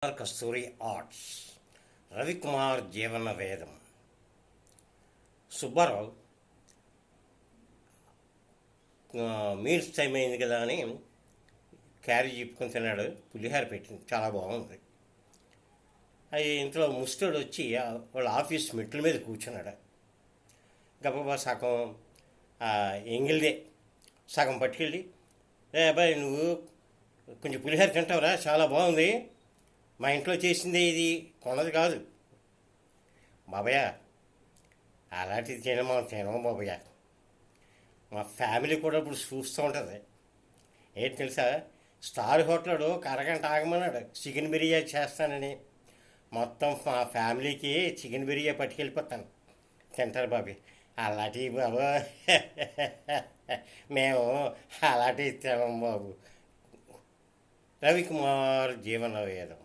కస్తూరి arts Ravikumar జీవన వేదం. Subbarao meals time అయింది కదా అని క్యారీ చెప్పుకొని తిన్నాడు. పులిహార పెట్టింది, చాలా బాగుంది. అది ఇంట్లో ముస్టోడు వచ్చి వాళ్ళ ఆఫీస్ మెట్ల మీద కూర్చున్నాడు. గబగబా సగం ఎంగిల్దే సగం పట్టుకెళ్ళి, రే అబ్బాయి నువ్వు కొంచెం పులిహార తింటావురా, చాలా బాగుంది, మా ఇంట్లో చేసిందే, ఇది కొన్నది కాదు బాబయ్య, అలాంటిది తినము బాబయ్య, మా ఫ్యామిలీ కూడా ఇప్పుడు చూస్తూ ఉంటుంది. ఏంటి తెలుసా, స్టార్ హోటల్ ఒక అరగంట ఆగమన్నాడు చికెన్ బిర్యానీ చేస్తానని. మొత్తం మా ఫ్యామిలీకి చికెన్ బిర్యానీ పట్టుకెళ్ళిపోతాను, తింటారు బాబీ. అలాంటివి బాబు మేము అలాంటివి తినము బాబు. రవికుమార్ జీవన వేదం.